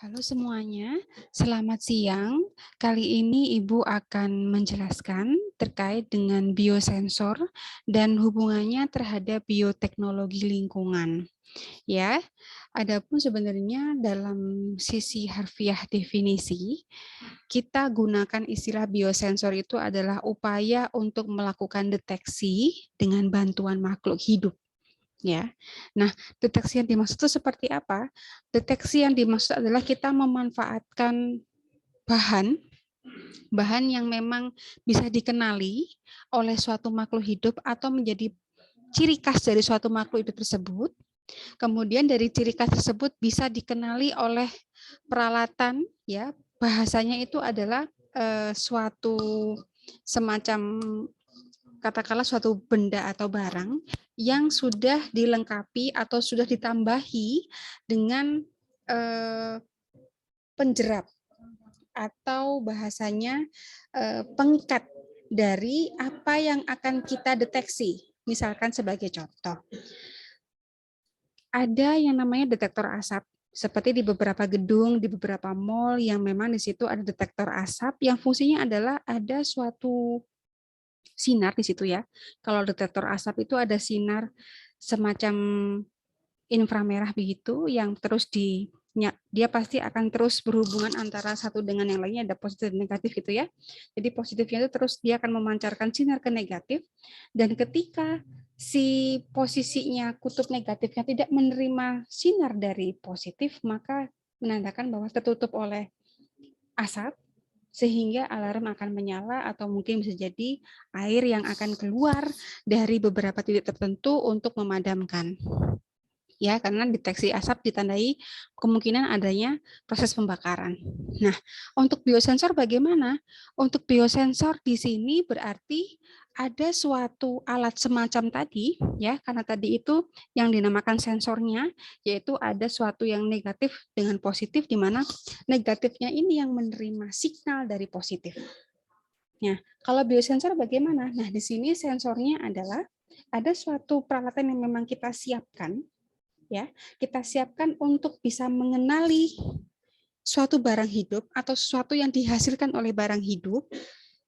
Halo semuanya, selamat siang. Kali ini Ibu akan menjelaskan terkait dengan biosensor dan hubungannya terhadap bioteknologi lingkungan. Ya, adapun sebenarnya dalam sisi harfiah definisi, kita gunakan istilah biosensor itu adalah upaya untuk melakukan deteksi dengan bantuan makhluk hidup. Ya, nah deteksi yang dimaksud itu seperti apa? Deteksi yang dimaksud adalah kita memanfaatkan bahan bahan yang memang bisa dikenali oleh suatu makhluk hidup atau menjadi ciri khas dari suatu makhluk hidup tersebut. Kemudian dari ciri khas tersebut bisa dikenali oleh peralatan, ya bahasanya itu adalah suatu semacam katakanlah suatu benda atau barang yang sudah dilengkapi atau sudah ditambahi dengan penjerap atau bahasanya pengikat dari apa yang akan kita deteksi. Misalkan sebagai contoh, ada yang namanya detektor asap. Seperti di beberapa gedung, di beberapa mall yang memang di situ ada detektor asap yang fungsinya adalah ada suatu sinar di situ ya. Kalau detektor asap itu ada sinar semacam inframerah begitu yang terus dia pasti akan terus berhubungan antara satu dengan yang lainnya, ada positif dan negatif gitu ya. Jadi positifnya itu terus dia akan memancarkan sinar ke negatif, dan ketika si posisinya kutub negatifnya tidak menerima sinar dari positif, maka menandakan bahwa tertutup oleh asap, sehingga alarm akan menyala atau mungkin bisa jadi air yang akan keluar dari beberapa titik tertentu untuk memadamkan. Ya, karena deteksi asap ditandai kemungkinan adanya proses pembakaran. Nah, untuk biosensor bagaimana? Untuk biosensor di sini berarti ada suatu alat semacam tadi, ya, karena tadi itu yang dinamakan sensornya, yaitu ada suatu yang negatif dengan positif, di mana negatifnya ini yang menerima signal dari positif. Nah, kalau biosensor bagaimana? Nah, di sini sensornya adalah ada suatu peralatan yang memang kita siapkan, ya, kita siapkan untuk bisa mengenali suatu barang hidup atau sesuatu yang dihasilkan oleh barang hidup,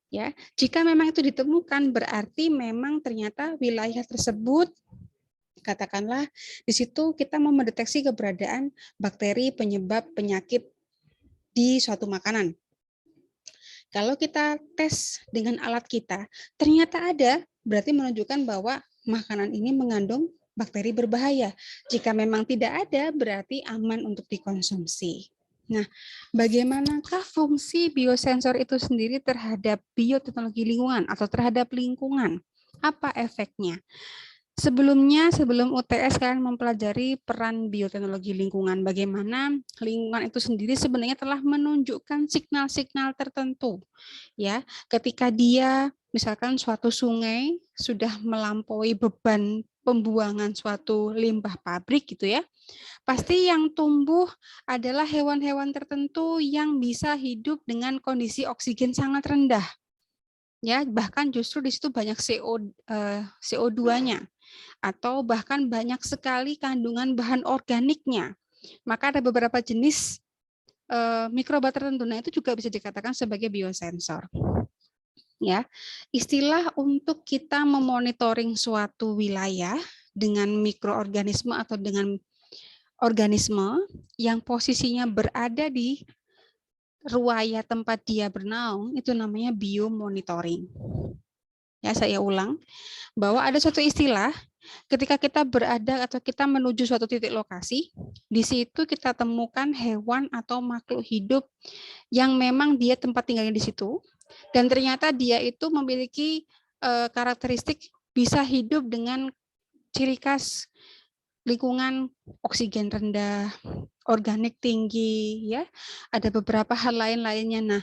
ya. Jika memang itu ditemukan, berarti memang ternyata wilayah tersebut, katakanlah di situ kita mau mendeteksi keberadaan bakteri penyebab penyakit di suatu makanan. Kalau kita tes dengan alat kita, ternyata ada, berarti menunjukkan bahwa makanan ini mengandung bakteri berbahaya. Jika memang tidak ada, berarti aman untuk dikonsumsi. Nah, bagaimanakah fungsi biosensor itu sendiri terhadap bioteknologi lingkungan atau terhadap lingkungan? Apa efeknya? Sebelumnya, sebelum UTS kalian mempelajari peran bioteknologi lingkungan, bagaimana lingkungan itu sendiri sebenarnya telah menunjukkan signal-signal tertentu. Ya, ketika dia misalkan suatu sungai sudah melampaui beban pembuangan suatu limbah pabrik gitu ya, pasti yang tumbuh adalah hewan-hewan tertentu yang bisa hidup dengan kondisi oksigen sangat rendah. Ya, bahkan justru di situ banyak CO2-nya atau bahkan banyak sekali kandungan bahan organiknya. Maka ada beberapa jenis mikroba tertentu, nah itu juga bisa dikatakan sebagai biosensor. Ya, istilah untuk kita memonitoring suatu wilayah dengan mikroorganisme atau dengan organisme yang posisinya berada di ruaya tempat dia bernaung, itu namanya biomonitoring. Ya, saya ulang bahwa ada suatu istilah ketika kita berada atau kita menuju suatu titik lokasi, di situ kita temukan hewan atau makhluk hidup yang memang dia tempat tinggalnya di situ, dan ternyata dia itu memiliki karakteristik bisa hidup dengan ciri khas lingkungan oksigen rendah, organik tinggi, ya. Ada beberapa hal lain-lainnya. Nah,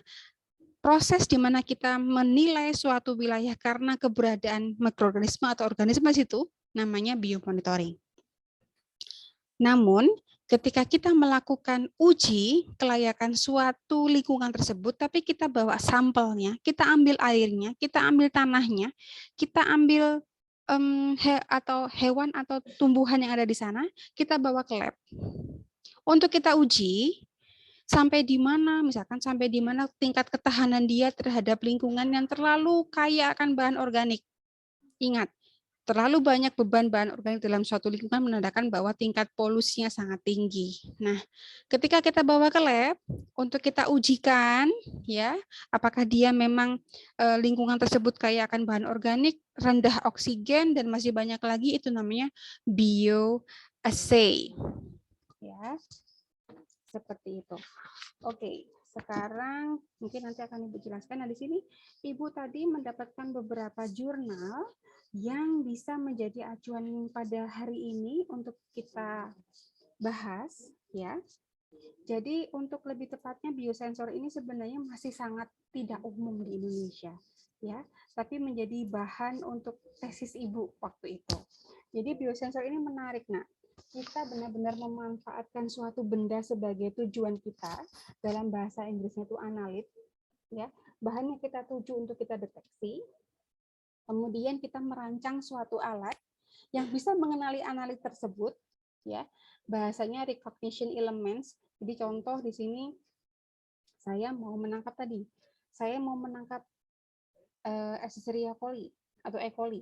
proses di mana kita menilai suatu wilayah karena keberadaan mikroorganisme atau organisme di situ namanya biomonitoring. Namun, ketika kita melakukan uji kelayakan suatu lingkungan tersebut, tapi kita bawa sampelnya, kita ambil airnya, kita ambil tanahnya, kita ambil atau hewan atau tumbuhan yang ada di sana, kita bawa ke lab. Untuk kita uji, sampai di mana, misalkan sampai di mana tingkat ketahanan dia terhadap lingkungan yang terlalu kaya akan bahan organik. Ingat, terlalu banyak beban bahan organik dalam suatu lingkungan menandakan bahwa tingkat polusinya sangat tinggi. Nah, ketika kita bawa ke lab untuk kita ujikan, ya, apakah dia memang lingkungan tersebut kaya akan bahan organik, rendah oksigen dan masih banyak lagi, itu namanya bioassay. Ya, seperti itu. Oke, sekarang mungkin nanti akan Ibu jelaskan. Nah, di sini Ibu tadi mendapatkan beberapa jurnal yang bisa menjadi acuan pada hari ini untuk kita bahas, ya. Jadi untuk lebih tepatnya biosensor ini sebenarnya masih sangat tidak umum di Indonesia, ya, tapi menjadi bahan untuk tesis Ibu waktu itu. Jadi biosensor ini menarik, Nak. Kita benar-benar memanfaatkan suatu benda sebagai tujuan kita, dalam bahasa Inggrisnya itu analit, ya. Bahan yang kita tuju untuk kita deteksi, kemudian kita merancang suatu alat yang bisa mengenali analit tersebut, ya. Bahasanya recognition elements. Jadi contoh di sini saya mau menangkap Escherichia coli atau E. coli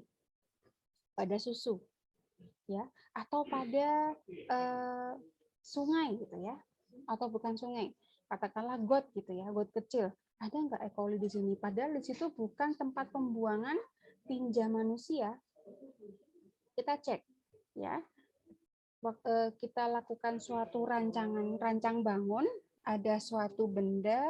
pada susu, ya, atau pada sungai gitu ya, atau bukan sungai, katakanlah got gitu ya, got kecil. Ada nggak E. coli di sini? Padahal di situ bukan tempat pembuangan tinja manusia. Kita cek, ya. Kita lakukan suatu rancang bangun, ada suatu benda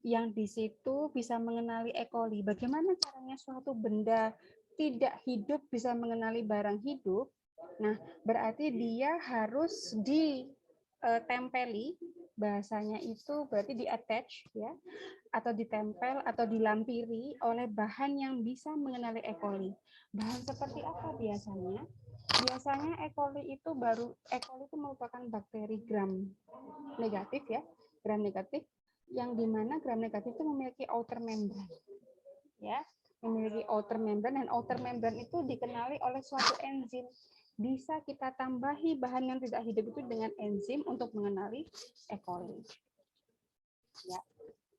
yang di situ bisa mengenali E. coli. Bagaimana caranya suatu benda tidak hidup bisa mengenali barang hidup? Nah, berarti dia harus ditempeli, bahasanya itu berarti di-attach, ya, atau ditempel atau dilampiri oleh bahan yang bisa mengenali E. coli. Bahan seperti apa biasanya? Biasanya E. coli itu merupakan bakteri gram negatif, ya, gram negatif, yang dimana gram negatif itu memiliki outer membrane, ya, memiliki outer membrane, dan outer membrane itu dikenali oleh suatu enzim. Bisa kita tambahi bahan yang tidak hidup itu dengan enzim untuk mengenali E. coli, ya.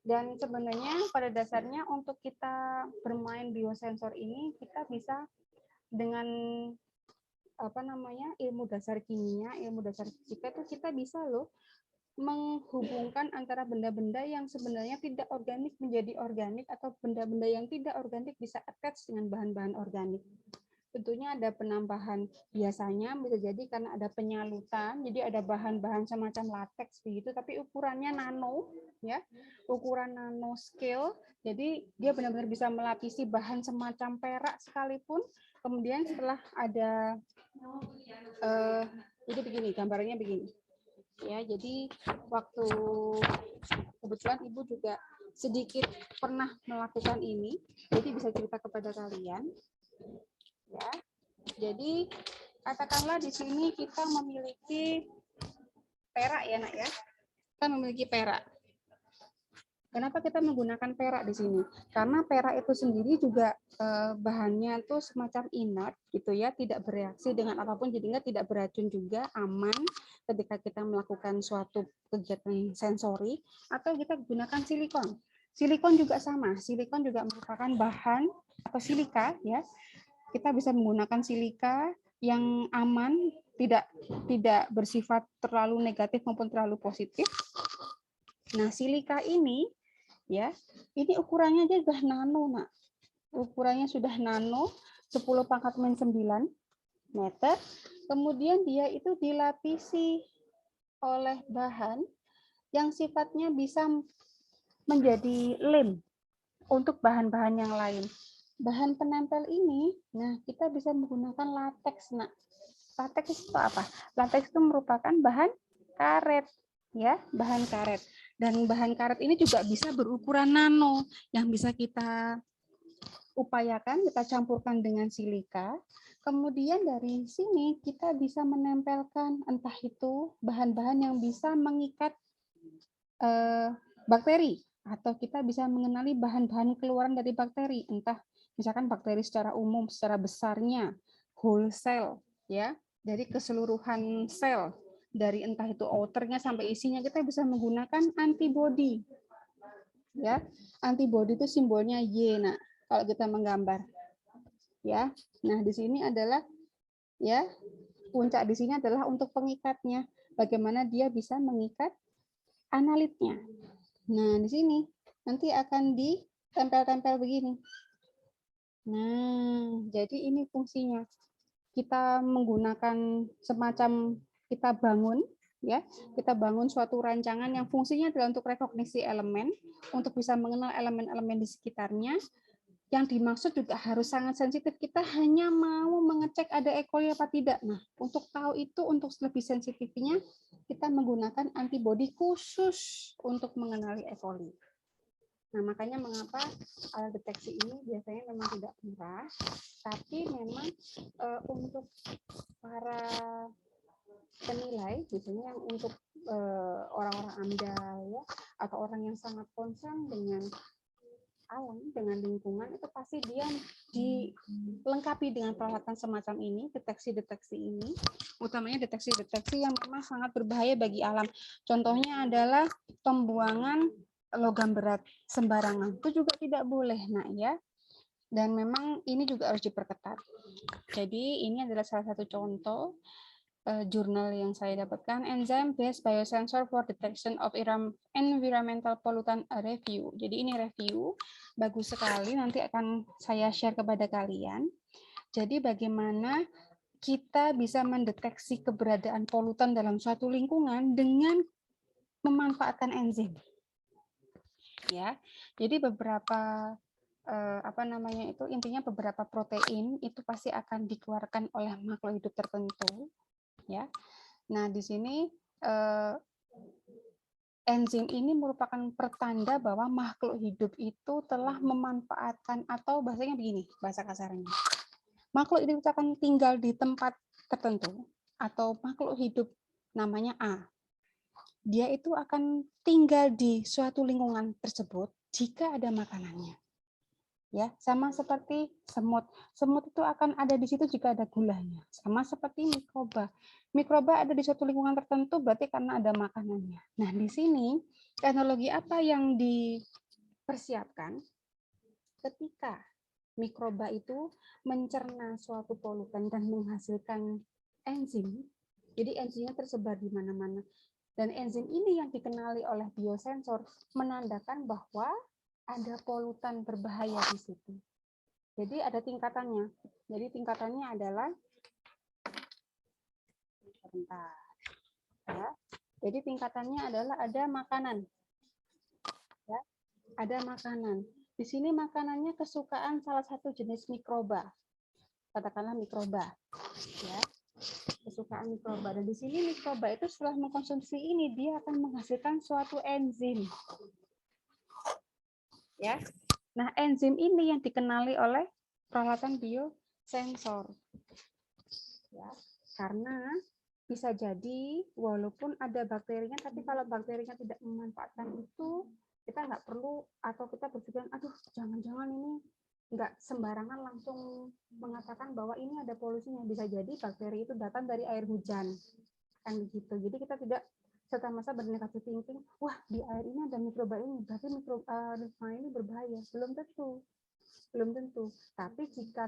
Dan sebenarnya pada dasarnya untuk kita bermain biosensor ini, kita bisa dengan ilmu dasar kimia, ilmu dasar fisika itu kita bisa loh menghubungkan antara benda-benda yang sebenarnya tidak organik menjadi organik, atau benda-benda yang tidak organik bisa attach dengan bahan-bahan organik. Tentunya ada penambahan, biasanya bisa jadi karena ada penyalutan, jadi ada bahan-bahan semacam latex begitu, tapi ukurannya nano, ya, ukuran nano scale, jadi dia benar-benar bisa melapisi bahan semacam perak sekalipun. Kemudian setelah ada jadi begini, gambarnya begini, ya. Jadi waktu kebetulan Ibu juga sedikit pernah melakukan ini, jadi bisa cerita kepada kalian, ya. Jadi katakanlah di sini kita memiliki perak, ya, Nak, ya. Kita memiliki perak. Kenapa kita menggunakan perak di sini? Karena perak itu sendiri juga bahannya itu semacam inert gitu ya, tidak bereaksi dengan apapun, jadinya tidak beracun juga, aman ketika kita melakukan suatu kegiatan sensori. Atau kita gunakan silikon. Silikon juga sama. Silikon juga merupakan bahan atau silika, ya. Kita bisa menggunakan silika yang aman, tidak bersifat terlalu negatif maupun terlalu positif. Nah, silika ini, ya, ini ukurannya aja sudah nano, Nak. Ukurannya sudah nano, 10⁻⁹ meter. Kemudian dia itu dilapisi oleh bahan yang sifatnya bisa menjadi lem untuk bahan-bahan yang lain. Bahan penempel ini, nah, kita bisa menggunakan latex, Nak. Latex itu apa? Latex itu merupakan bahan karet, ya, bahan karet. Dan bahan karet ini juga bisa berukuran nano yang bisa kita upayakan, kita campurkan dengan silika. Kemudian dari sini kita bisa menempelkan entah itu bahan-bahan yang bisa mengikat bakteri, atau kita bisa mengenali bahan-bahan keluaran dari bakteri, entah misalkan bakteri secara umum, secara besarnya, whole cell, ya, dari keseluruhan sel, dari entah itu outernya sampai isinya, kita bisa menggunakan antibody. Ya, antibody itu simbolnya Y. Nah, kalau kita menggambar, ya. Nah, di sini adalah ya puncak di sini adalah untuk pengikatnya. Bagaimana dia bisa mengikat analitnya. Nah, di sini nanti akan ditempel-tempel begini. Nah, jadi ini fungsinya. Kita menggunakan semacam kita bangun ya, kita bangun suatu rancangan yang fungsinya adalah untuk rekognisi elemen, untuk bisa mengenal elemen-elemen di sekitarnya. Yang dimaksud juga harus sangat sensitif. Kita hanya mau mengecek ada E. coli apa tidak. Nah, untuk tahu itu, untuk lebih sensitifnya, kita menggunakan antibodi khusus untuk mengenali E. coli. Nah, makanya mengapa alat deteksi ini biasanya memang tidak murah, tapi memang untuk para penilai, biasanya yang untuk orang-orang AMDAL ya, atau orang yang sangat concern dengan alam, dengan lingkungan, itu pasti dia dilengkapi dengan peralatan semacam ini, deteksi-deteksi ini, utamanya deteksi-deteksi yang memang sangat berbahaya bagi alam. Contohnya adalah pembuangan logam berat sembarangan, itu juga tidak boleh, nah ya. Dan memang ini juga harus diperketat. Jadi ini adalah salah satu contoh jurnal yang saya dapatkan, Enzyme Based Biosensor for Detection of Environmental Pollutant Review. Jadi ini review, bagus sekali, nanti akan saya share kepada kalian. Jadi bagaimana kita bisa mendeteksi keberadaan polutan dalam suatu lingkungan dengan memanfaatkan enzim. Ya, jadi beberapa intinya beberapa protein itu pasti akan dikeluarkan oleh makhluk hidup tertentu. Ya, nah di sini enzim ini merupakan pertanda bahwa makhluk hidup itu telah memanfaatkan, atau bahasanya begini, bahasa kasarnya, makhluk hidup itu akan tinggal di tempat tertentu, atau makhluk hidup namanya A, dia itu akan tinggal di suatu lingkungan tersebut jika ada makanannya. Ya, sama seperti semut. Semut itu akan ada di situ jika ada gulanya. Sama seperti mikroba. Mikroba ada di suatu lingkungan tertentu berarti karena ada makanannya. Nah, di sini teknologi apa yang dipersiapkan ketika mikroba itu mencerna suatu polutan dan menghasilkan enzim. Jadi enzimnya tersebar di mana-mana. Dan enzim ini yang dikenali oleh biosensor menandakan bahwa ada polutan berbahaya di situ. Jadi ada tingkatannya. Jadi tingkatannya adalah ya. Jadi tingkatannya adalah ada makanan. Ya. Ada makanan. Di sini makanannya kesukaan salah satu jenis mikroba. Katakanlah mikroba. Ya. Kesukaan mikroba. Dan di sini mikroba itu setelah mengkonsumsi ini dia akan menghasilkan suatu enzim. Ya. Nah, enzim ini yang dikenali oleh peralatan biosensor. Ya, karena bisa jadi walaupun ada bakterinya, tapi kalau bakterinya tidak memanfaatkan itu, kita nggak perlu, atau kita berpikir, aduh, jangan-jangan ini nggak sembarangan langsung mengatakan bahwa ini ada polusinya. Bisa jadi bakteri itu datang dari air hujan, kan begitu. Jadi kita tidak serta-merta bernegatif thinking, wah di air ini ada mikroba ini, berarti mikroba ini berbahaya. Belum tentu, belum tentu. Tapi jika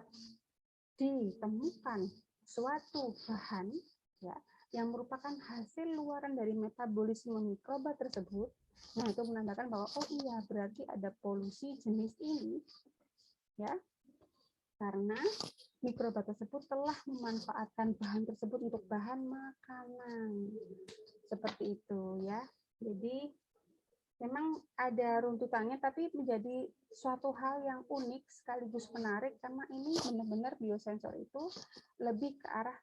ditemukan suatu bahan ya yang merupakan hasil luaran dari metabolisme mikroba tersebut, nah itu menandakan bahwa oh iya berarti ada polusi jenis ini ya, karena mikroba tersebut telah memanfaatkan bahan tersebut untuk bahan makanan. Seperti itu ya. Jadi memang ada runtutannya, tapi menjadi suatu hal yang unik sekaligus menarik karena ini benar-benar biosensor itu lebih ke arah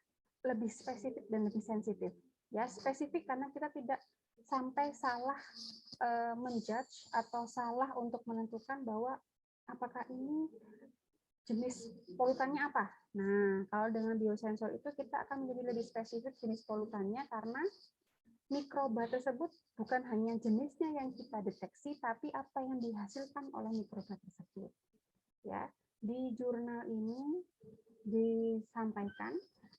lebih spesifik dan lebih sensitif. Ya, spesifik karena kita tidak sampai salah menjudge atau salah untuk menentukan bahwa apakah ini jenis polutannya apa. Nah, kalau dengan biosensor itu kita akan menjadi lebih spesifik jenis polutannya karena mikroba tersebut bukan hanya jenisnya yang kita deteksi, tapi apa yang dihasilkan oleh mikroba tersebut. Ya, di jurnal ini disampaikan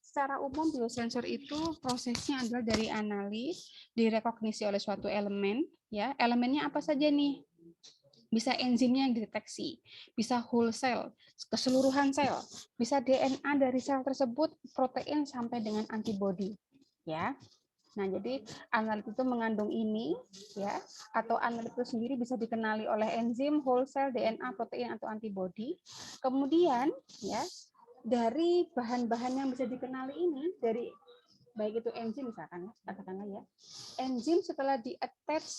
secara umum biosensor itu prosesnya adalah dari analis, direkognisi oleh suatu elemen, ya. Elemennya apa saja nih? Bisa enzimnya yang dideteksi, bisa whole cell, keseluruhan sel, bisa DNA dari sel tersebut, protein sampai dengan antibodi, ya. Nah, jadi analit itu mengandung ini, ya, atau analit itu sendiri bisa dikenali oleh enzim, whole cell, DNA, protein atau antibodi. Kemudian, ya, dari bahan-bahan yang bisa dikenali ini, dari baik itu enzim misalkan, katakanlah ya, enzim setelah di-attach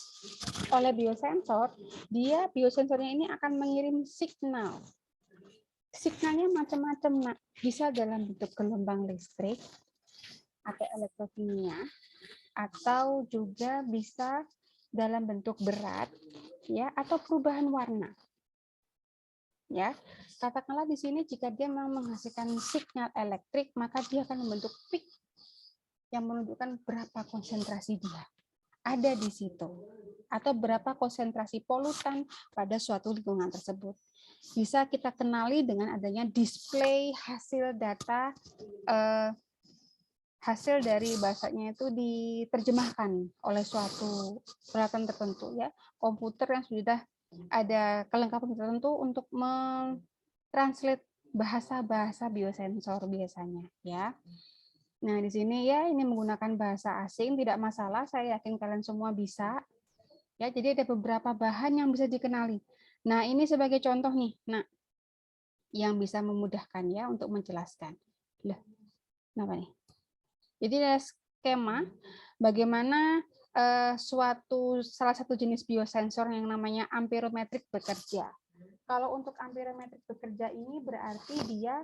oleh biosensor, biosensornya ini akan mengirim signal. Signalnya macam-macam, nak. Bisa dalam bentuk gelombang listrik atau elektrokimia, atau juga bisa dalam bentuk berat, ya, atau perubahan warna. Ya, katakanlah di sini jika dia memang menghasilkan signal elektrik, maka dia akan membentuk peak yang menunjukkan berapa konsentrasi dia ada di situ, atau berapa konsentrasi polutan pada suatu lingkungan tersebut. Bisa kita kenali dengan adanya display hasil data, hasil dari bahasanya itu diterjemahkan oleh suatu peralatan tertentu, ya, komputer yang sudah ada kelengkapan tertentu untuk mentranslate bahasa-bahasa biosensor biasanya, ya. Nah, di sini ya ini menggunakan bahasa asing tidak masalah, saya yakin kalian semua bisa. Ya, jadi ada beberapa bahan yang bisa dikenali. Nah, ini sebagai contoh nih, nah, yang bisa memudahkan ya untuk menjelaskan. Lah, kenapa nih? Jadi ada skema bagaimana salah satu jenis biosensor yang namanya amperometrik bekerja. Kalau untuk amperometrik bekerja ini berarti dia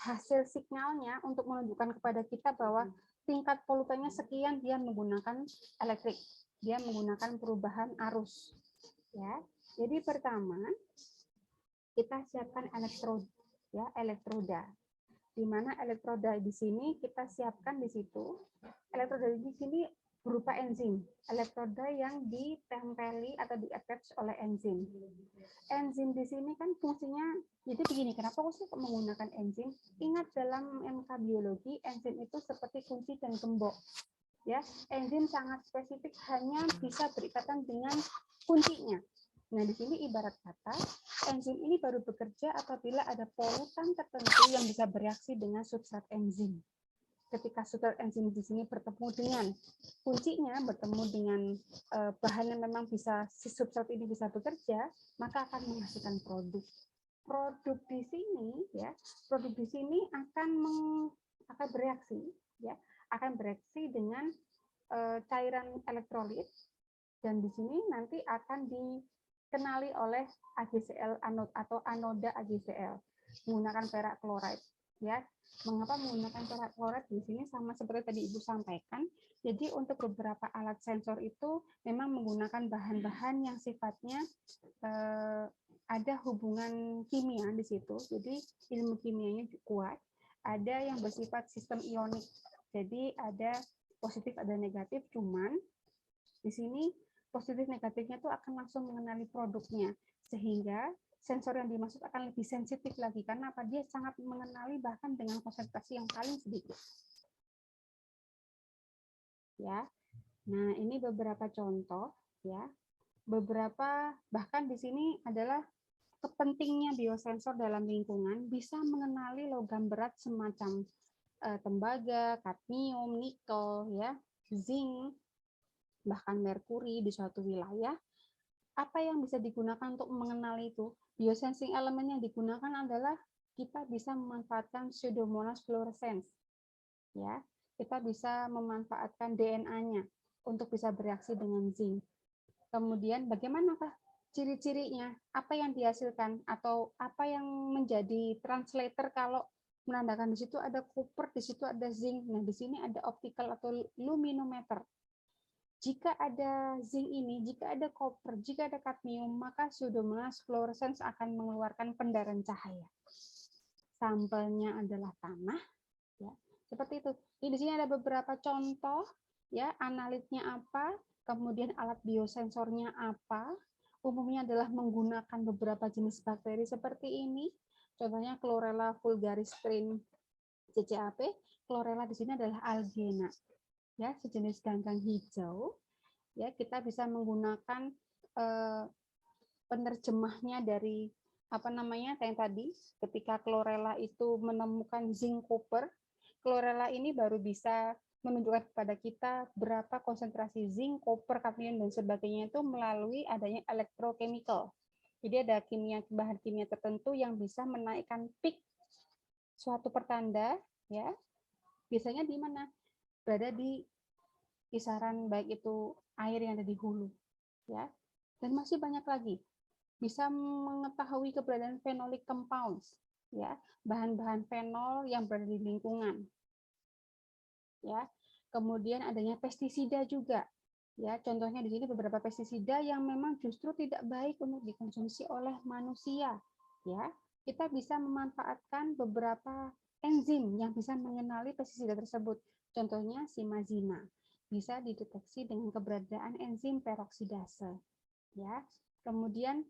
hasil signalnya untuk menunjukkan kepada kita bahwa tingkat polutannya sekian, dia menggunakan elektrik, dia menggunakan perubahan arus. Ya, jadi pertama kita siapkan elektroda. Di mana elektroda di sini kita siapkan di situ. Elektroda di sini berupa enzim. Elektroda yang ditempeli atau di-attach oleh enzim. Enzim di sini kan fungsinya, jadi begini, kenapa kok menggunakan enzim? Ingat dalam MK biologi, enzim itu seperti kunci dan gembok. Ya, enzim sangat spesifik, hanya bisa berikatan dengan kuncinya. Nah, di sini ibarat kata, enzim ini baru bekerja apabila ada polutan tertentu yang bisa bereaksi dengan substrat enzim. Ketika substrat enzim di sini bertemu dengan kuncinya, bertemu dengan bahan yang memang bisa, si substrat ini bisa bekerja, maka akan menghasilkan produk. Produk di sini, ya, produk di sini akan bereaksi, ya, akan bereaksi dengan cairan elektrolit, dan di sini nanti akan dikenali oleh AgCl anode atau anoda AgCl menggunakan perak klorida, ya. Mengapa menggunakan perak klorida di sini? Sama seperti tadi Ibu sampaikan, jadi untuk beberapa alat sensor itu memang menggunakan bahan-bahan yang sifatnya ada hubungan kimia di situ, jadi ilmu kimianya kuat. Ada yang bersifat sistem ionik, jadi ada positif ada negatif, cuman di sini positif negatifnya itu akan langsung mengenali produknya, sehingga sensor yang dimaksud akan lebih sensitif lagi, karena apa? Dia sangat mengenali bahkan dengan konsentrasi yang paling sedikit. Ya, nah ini beberapa contoh, ya. Beberapa bahkan di sini adalah kepentingnya biosensor dalam lingkungan, bisa mengenali logam berat semacam tembaga, kadmium, nikel, ya, zinc, bahkan merkuri di suatu wilayah. Apa yang bisa digunakan untuk mengenali itu? Biosensing elemen yang digunakan adalah kita bisa memanfaatkan pseudomonas fluorescens, ya. Kita bisa memanfaatkan DNA-nya untuk bisa bereaksi dengan zinc. Kemudian bagaimanakah ciri-cirinya? Apa yang dihasilkan atau apa yang menjadi translator kalau menandakan di situ ada copper, di situ ada zinc. Nah, di sini ada optical atau luminometer. Jika ada zinc ini, jika ada copper, jika ada kadmium, maka pseudomonas fluorescens akan mengeluarkan pendaran cahaya. Sampelnya adalah tanah, ya. Seperti itu. Jadi di sini ada beberapa contoh, ya, analitnya apa, kemudian alat biosensornya apa. Umumnya adalah menggunakan beberapa jenis bakteri seperti ini. Contohnya Chlorella vulgaris strain CCAP. Chlorella di sini adalah algena, ya, sejenis ganggang hijau. Ya, kita bisa menggunakan penerjemahnya dari apa namanya yang tadi, ketika Chlorella itu menemukan zinc copper, Chlorella ini baru bisa menunjukkan kepada kita berapa konsentrasi zinc, copper, kadmium dan sebagainya itu melalui adanya elektrochemical. Jadi ada bahan kimia tertentu yang bisa menaikkan peak suatu pertanda, ya. Biasanya di mana? Berada di kisaran baik itu air yang ada di hulu, ya. Dan masih banyak lagi. Bisa mengetahui keberadaan phenolic compounds, ya, bahan-bahan fenol yang berada di lingkungan. Ya. Kemudian adanya pestisida juga. Ya, contohnya di sini beberapa pestisida yang memang justru tidak baik untuk dikonsumsi oleh manusia. Ya, kita bisa memanfaatkan beberapa enzim yang bisa mengenali pestisida tersebut. Contohnya simazina bisa dideteksi dengan keberadaan enzim peroksidase. Ya, kemudian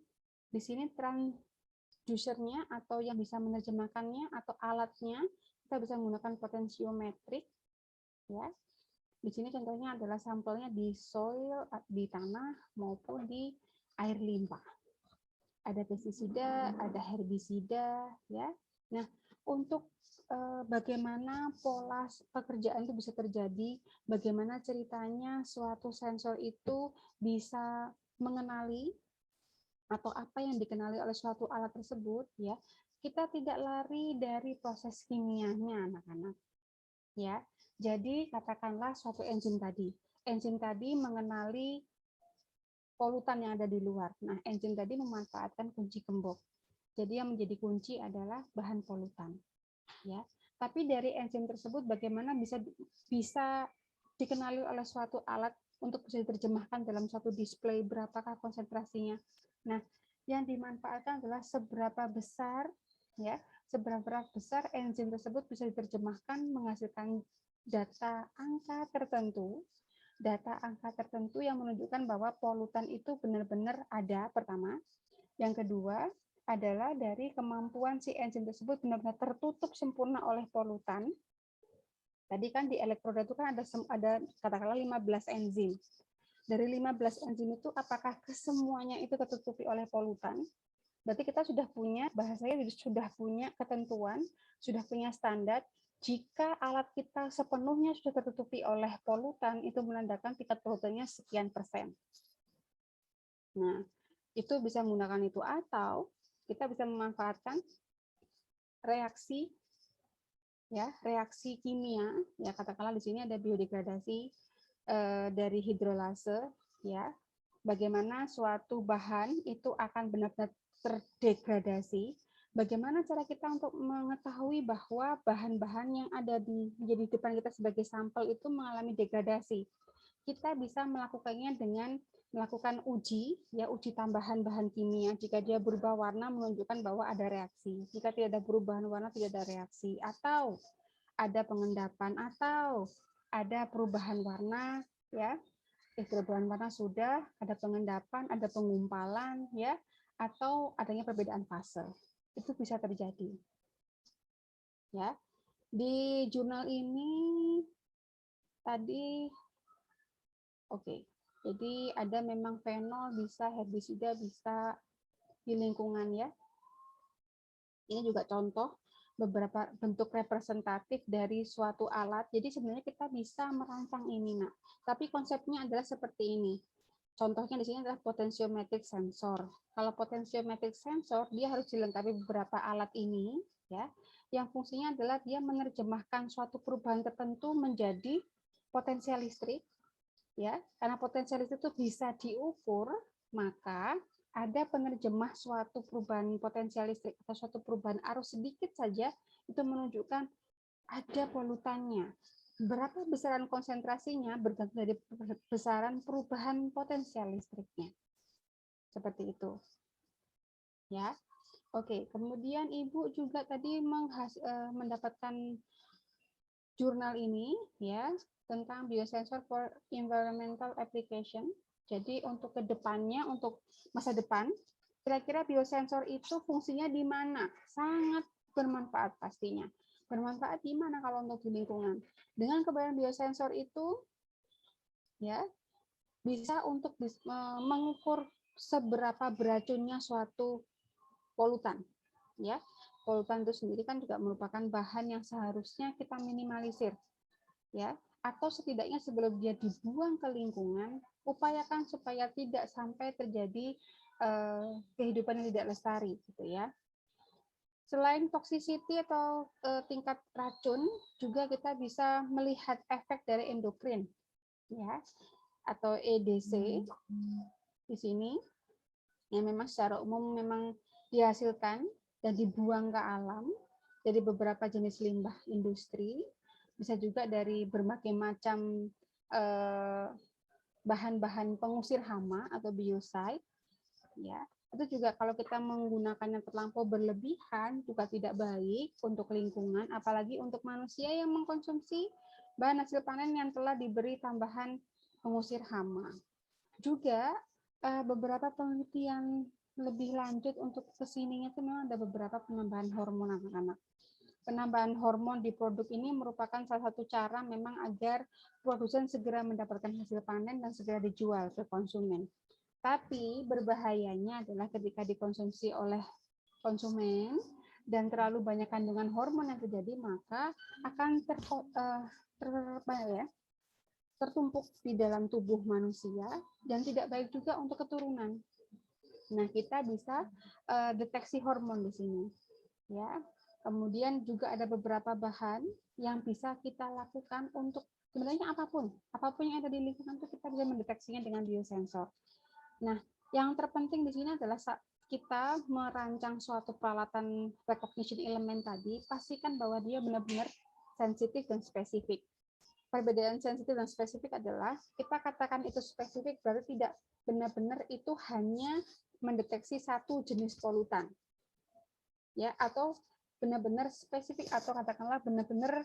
di sini transducernya atau yang bisa menerjemahkannya atau alatnya kita bisa menggunakan potensiometrik. Ya, di sini contohnya adalah sampelnya di soil, di tanah maupun di air limpah. Ada pestisida, ada herbisida, ya. Nah, untuk bagaimana pola pekerjaan itu bisa terjadi, bagaimana ceritanya suatu sensor itu bisa mengenali atau apa yang dikenali oleh suatu alat tersebut, ya. Kita tidak lari dari proses kimianya, anak-anak. Ya. Jadi katakanlah suatu enzim tadi. Enzim tadi mengenali polutan yang ada di luar. Nah, enzim tadi memanfaatkan kunci gembok. Jadi yang menjadi kunci adalah bahan polutan. Ya. Tapi dari enzim tersebut bagaimana bisa dikenali oleh suatu alat untuk bisa diterjemahkan dalam suatu display berapakah konsentrasinya. Nah, yang dimanfaatkan adalah seberapa besar, ya, seberapa besar enzim tersebut bisa diterjemahkan menghasilkan data angka tertentu yang menunjukkan bahwa polutan itu benar-benar ada, pertama. Yang kedua adalah dari kemampuan si enzim tersebut benar-benar tertutup sempurna oleh polutan. Tadi kan di elektroda itu kan ada katakanlah 15 enzim. Dari 15 enzim itu apakah kesemuanya itu tertutupi oleh polutan? Berarti kita sudah punya, bahasanya sudah punya ketentuan, sudah punya standar. Jika alat kita sepenuhnya sudah tertutupi oleh polutan, itu menandakan tingkat polutannya sekian persen. Nah, itu bisa menggunakan itu, atau kita bisa memanfaatkan reaksi, ya, reaksi kimia, ya, katakanlah di sini ada biodegradasi dari hidrolase, ya. Bagaimana suatu bahan itu akan benar-benar terdegradasi. Bagaimana cara kita untuk mengetahui bahwa bahan-bahan yang ada di depan kita sebagai sampel itu mengalami degradasi? Kita bisa melakukannya dengan melakukan uji, ya, uji tambahan bahan kimia. Jika dia berubah warna menunjukkan bahwa ada reaksi. Jika tidak ada perubahan warna tidak ada reaksi, atau ada pengendapan, atau ada perubahan warna, ya. Perubahan warna sudah, ada pengendapan, ada pengumpalan, ya, atau adanya perbedaan fase. Itu bisa terjadi. Ya. Di jurnal ini tadi oke. Jadi ada memang fenol bisa, herbisida bisa di lingkungan, ya. Ini juga contoh beberapa bentuk representatif dari suatu alat. Jadi sebenarnya kita bisa merancang ini, Nak. Tapi konsepnya adalah seperti ini. Contohnya di sini adalah potentiometric sensor. Kalau potentiometric sensor, dia harus dilengkapi beberapa alat ini, ya, yang fungsinya adalah dia menerjemahkan suatu perubahan tertentu menjadi potensial listrik, ya. Karena potensial listrik itu bisa diukur, maka ada penerjemah suatu perubahan potensial listrik atau suatu perubahan arus sedikit saja itu menunjukkan ada polutannya. Berapa besaran konsentrasinya bergantung dari besaran perubahan potensial listriknya. Seperti itu. Ya. Oke, kemudian Ibu juga tadi mendapatkan jurnal ini, ya, tentang biosensor for environmental application. Jadi untuk kedepannya, untuk masa depan, kira-kira biosensor itu fungsinya di mana? Sangat bermanfaat pastinya. Bermanfaat gimana kalau untuk di lingkungan? Dengan keberadaan biosensor itu ya bisa untuk mengukur seberapa beracunnya suatu polutan. Ya, polutan itu sendiri kan juga merupakan bahan yang seharusnya kita minimalisir, ya. Atau setidaknya sebelum dia dibuang ke lingkungan, upayakan supaya tidak sampai terjadi kehidupan yang tidak lestari, gitu ya. Selain toxicity atau tingkat racun, juga kita bisa melihat efek dari endokrin, ya, atau EDC di sini, yang memang secara umum memang dihasilkan dan dibuang ke alam dari beberapa jenis limbah industri, bisa juga dari berbagai macam bahan-bahan pengusir hama atau biocide, ya. Itu juga kalau kita menggunakannya terlampau berlebihan juga tidak baik untuk lingkungan, apalagi untuk manusia yang mengkonsumsi bahan hasil panen yang telah diberi tambahan pengusir hama. Juga beberapa penelitian lebih lanjut untuk kesininya itu memang ada beberapa penambahan hormon anak-anak. Penambahan hormon di produk ini merupakan salah satu cara memang agar produsen segera mendapatkan hasil panen dan segera dijual ke konsumen. Tapi berbahayanya adalah ketika dikonsumsi oleh konsumen dan terlalu banyak kandungan hormon yang terjadi, maka akan tertumpuk di dalam tubuh manusia dan tidak baik juga untuk keturunan. Nah, kita bisa deteksi hormon di sini, ya. Kemudian juga ada beberapa bahan yang bisa kita lakukan untuk sebenarnya apapun yang ada di lingkungan itu kita bisa mendeteksinya dengan biosensor. Nah, yang terpenting di sini adalah saat kita merancang suatu peralatan recognition element tadi, pastikan bahwa dia benar-benar sensitif dan spesifik. Perbedaan sensitif dan spesifik adalah kita katakan itu spesifik berarti tidak benar-benar itu hanya mendeteksi satu jenis polutan, ya, atau benar-benar spesifik atau katakanlah benar-benar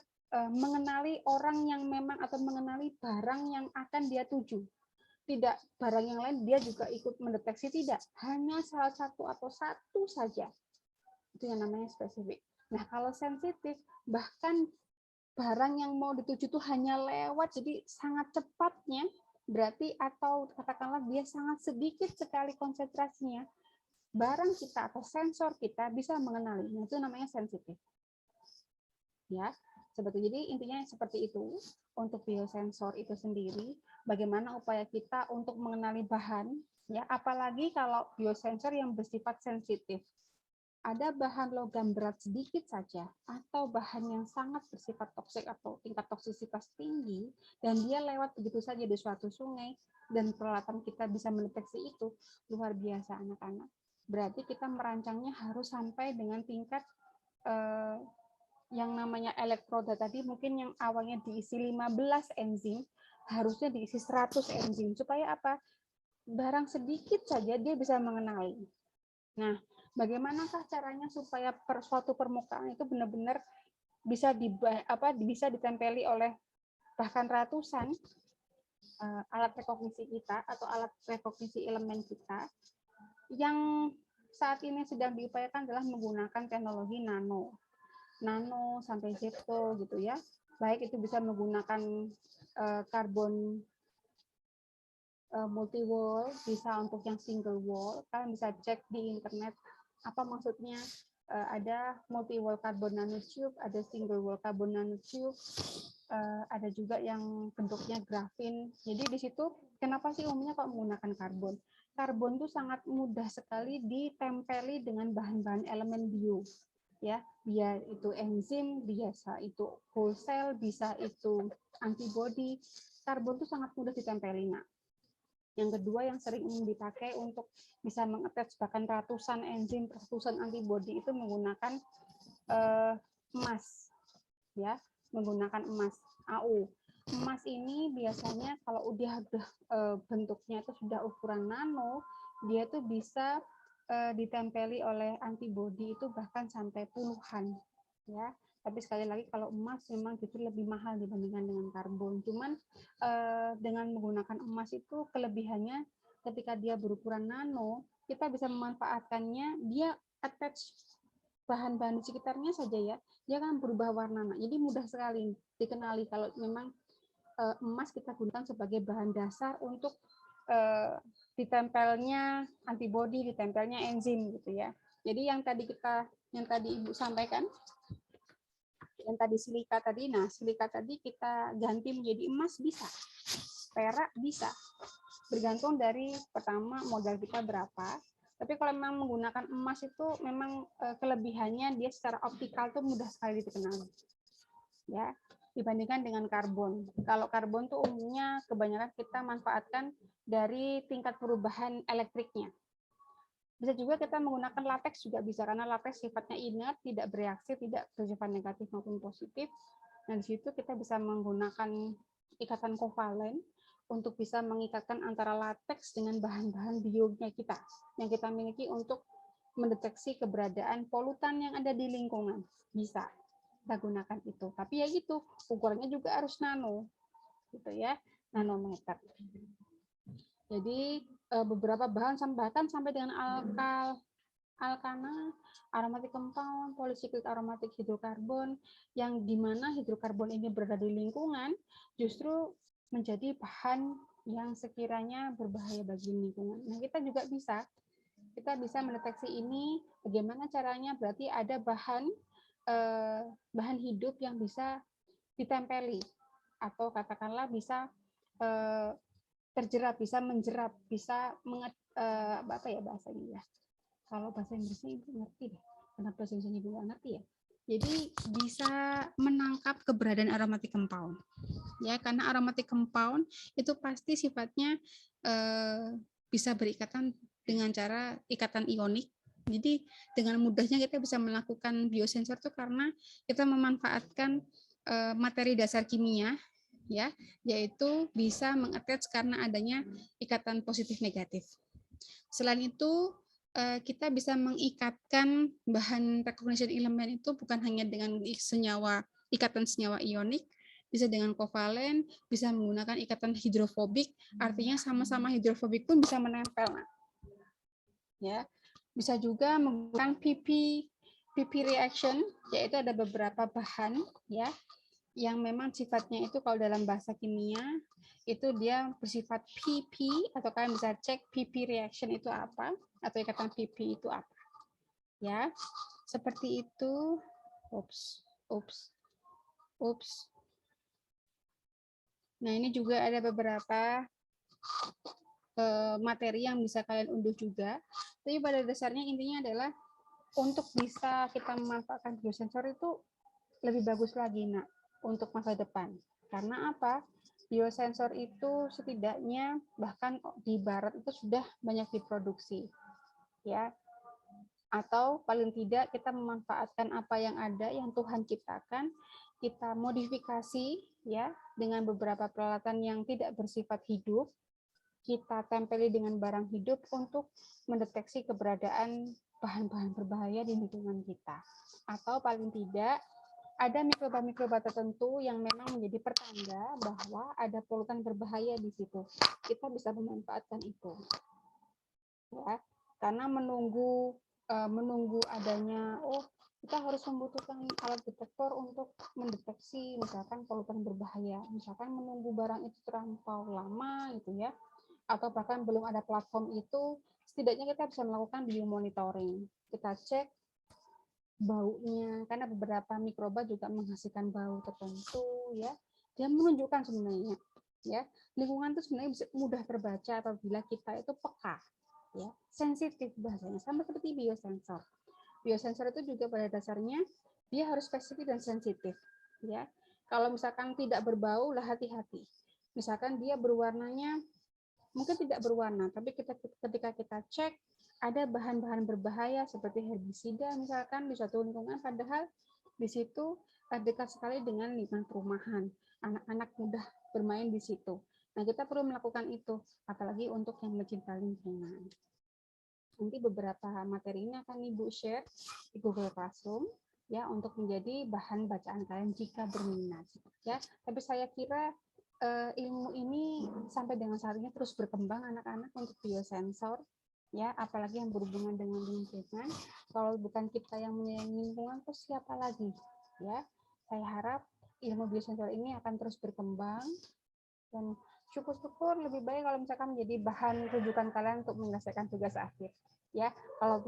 mengenali orang yang memang atau mengenali barang yang akan dia tuju. Tidak barang yang lain dia juga ikut mendeteksi, tidak, hanya salah satu atau satu saja, itu yang namanya spesifik. Nah, kalau sensitif bahkan barang yang mau dituju itu hanya lewat, jadi sangat cepatnya berarti, atau katakanlah dia sangat sedikit sekali konsentrasinya, barang kita atau sensor kita bisa mengenali. Nah, itu namanya sensitif. Ya, seperti jadi intinya seperti itu untuk biosensor itu sendiri. Bagaimana upaya kita untuk mengenali bahan, ya, apalagi kalau biosensor yang bersifat sensitif. Ada bahan logam berat sedikit saja atau bahan yang sangat bersifat toksik atau tingkat toksisitas tinggi dan dia lewat begitu saja di suatu sungai dan peralatan kita bisa mendeteksi itu, luar biasa anak-anak. Berarti kita merancangnya harus sampai dengan tingkat yang namanya elektroda tadi, mungkin yang awalnya diisi 15 enzim harusnya diisi 100 enzim supaya apa? Barang sedikit saja dia bisa mengenali. Nah, bagaimanakah caranya supaya suatu permukaan itu benar-benar bisa bisa ditempeli oleh bahkan ratusan alat rekognisi kita atau alat rekognisi elemen kita, yang saat ini sedang diupayakan adalah menggunakan teknologi nano sampai zepto gitu ya. Baik itu bisa menggunakan karbon multi-wall, bisa untuk yang single wall. Kalian bisa cek di internet apa maksudnya. Ada multi-wall carbon nanotube, ada single wall carbon nanotube, ada juga yang bentuknya grafin. Jadi di situ kenapa sih umumnya kok menggunakan karbon? Karbon itu sangat mudah sekali ditempeli dengan bahan-bahan elemen bio. Ya, biar itu enzim, biasa itu whole cell, bisa itu antibody. Karbon itu sangat mudah ditempeli, nak. Yang kedua yang sering dipakai untuk bisa mengattach bahkan ratusan enzim, ratusan antibodi itu menggunakan emas, ya, menggunakan emas AU. Emas ini biasanya kalau udah bentuknya itu sudah ukuran nano, dia tuh bisa ditempeli oleh antibodi itu bahkan sampai puluhan, ya. Tapi sekali lagi kalau emas memang justru lebih mahal dibandingkan dengan karbon. Cuman dengan menggunakan emas itu kelebihannya ketika dia berukuran nano, kita bisa memanfaatkannya, dia attach bahan-bahan di sekitarnya saja ya, dia akan berubah warna. Nah, jadi mudah sekali dikenali kalau memang emas kita gunakan sebagai bahan dasar untuk ditempelnya antibodi, ditempelnya enzim gitu ya. Jadi yang tadi Ibu sampaikan, yang tadi silika tadi, nah silika tadi kita ganti menjadi emas bisa, perak bisa, bergantung dari pertama modal kita berapa. Tapi kalau memang menggunakan emas itu memang kelebihannya dia secara optikal tuh mudah sekali dikenali, ya, dibandingkan dengan karbon. Kalau karbon tuh umumnya kebanyakan kita manfaatkan dari tingkat perubahan elektriknya. Bisa juga kita menggunakan latex juga bisa, karena latex sifatnya inert, tidak bereaksi, tidak bersifat negatif maupun positif. Nah, di situ kita bisa menggunakan ikatan kovalen untuk bisa mengikatkan antara latex dengan bahan-bahan bionya kita yang kita miliki untuk mendeteksi keberadaan polutan yang ada di lingkungan. Bisa kita gunakan itu. Tapi ya gitu, ukurannya juga harus nano, gitu ya, nanometer. Jadi beberapa bahan bahkan sampai dengan alkana, aromatic compound, polycyclic aromatic hidrokarbon, yang dimana hidrokarbon ini berada di lingkungan justru menjadi bahan yang sekiranya berbahaya bagi lingkungan. Nah, kita bisa mendeteksi ini. Bagaimana caranya? Berarti ada bahan hidup yang bisa ditempeli atau katakanlah bisa terjerat, bisa menjerat, bisa apa ya bahasanya ya? Kalau bahasa Inggrisnya Ibu ngerti deh. Kenapa bahasa Indonesia Ibu nggak ngerti ya? Jadi bisa menangkap keberadaan aromatic compound. Ya, karena aromatic compound itu pasti sifatnya bisa berikatan dengan cara ikatan ionik. Jadi dengan mudahnya kita bisa melakukan biosensor itu karena kita memanfaatkan materi dasar kimia, ya, yaitu bisa mengattach karena adanya ikatan positif negatif. Selain itu kita bisa mengikatkan bahan recognition element itu bukan hanya dengan ikatan senyawa ionik, bisa dengan kovalen, bisa menggunakan ikatan hidrofobik, artinya sama-sama hidrofobik pun bisa menempel. Ya, bisa juga menggunakan PP reaction, yaitu ada beberapa bahan ya yang memang sifatnya itu kalau dalam bahasa kimia itu dia bersifat PP, atau kalian bisa cek PP reaction itu apa atau ikatan PP itu apa. Ya, seperti itu. Nah, ini juga ada beberapa materi yang bisa kalian unduh juga. Tapi pada dasarnya intinya adalah untuk bisa kita memanfaatkan biosensor itu lebih bagus lagi, Nak, untuk masa depan. Karena apa? Biosensor itu setidaknya bahkan di barat itu sudah banyak diproduksi. Ya. Atau paling tidak kita memanfaatkan apa yang ada yang Tuhan ciptakan, kita modifikasi ya dengan beberapa peralatan yang tidak bersifat hidup, kita tempeli dengan barang hidup untuk mendeteksi keberadaan bahan-bahan berbahaya di lingkungan kita. Atau paling tidak ada mikroba-mikroba tertentu yang memang menjadi pertanda bahwa ada polutan berbahaya di situ. Kita bisa memanfaatkan itu. Ya, karena menunggu adanya kita harus membutuhkan alat detektor untuk mendeteksi misalkan polutan berbahaya, misalkan menunggu barang itu terlampau lama gitu ya, atau bahkan belum ada platform itu, setidaknya kita bisa melakukan biomonitoring. Kita cek baunya, karena beberapa mikroba juga menghasilkan bau tertentu ya. Dia menunjukkan sebenarnya ya lingkungan itu sebenarnya bisa mudah terbaca apabila kita itu peka ya, sensitif bahasanya, sama seperti biosensor. Biosensor itu juga pada dasarnya dia harus spesifik dan sensitif ya. Kalau misalkan tidak berbau lah hati-hati. Misalkan dia berwarnanya mungkin tidak berwarna, tapi ketika kita cek ada bahan-bahan berbahaya seperti herbisida misalkan di suatu lingkungan, padahal di situ dekat sekali dengan lingkungan perumahan, anak-anak mudah bermain di situ. Nah, kita perlu melakukan itu, apalagi untuk yang mencintai lingkungan. Nanti beberapa materi ini akan Ibu share di Google Classroom ya untuk menjadi bahan bacaan kalian jika berminat ya. Tapi saya kira ilmu ini sampai dengan saat ini terus berkembang anak-anak untuk biosensor ya, apalagi yang berhubungan dengan lingkungan. Kalau bukan kita yang menyayangi lingkungan, terus siapa lagi? Ya, saya harap ilmu biosensor ini akan terus berkembang dan syukur-syukur lebih baik kalau misalkan menjadi bahan rujukan kalian untuk menyelesaikan tugas akhir. Ya, kalau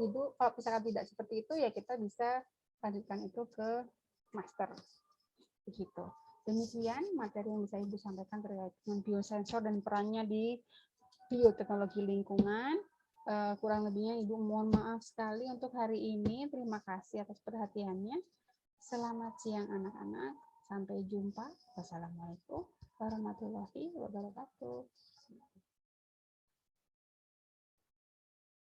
misalkan tidak seperti itu ya kita bisa lanjutkan itu ke master. Begitu. Demikian materi yang bisa Ibu sampaikan terkait dengan biosensor dan perannya di bioteknologi lingkungan. Kurang lebihnya Ibu mohon maaf sekali untuk hari ini. Terima kasih atas perhatiannya. Selamat siang anak-anak. Sampai jumpa. Wassalamualaikum warahmatullahi wabarakatuh.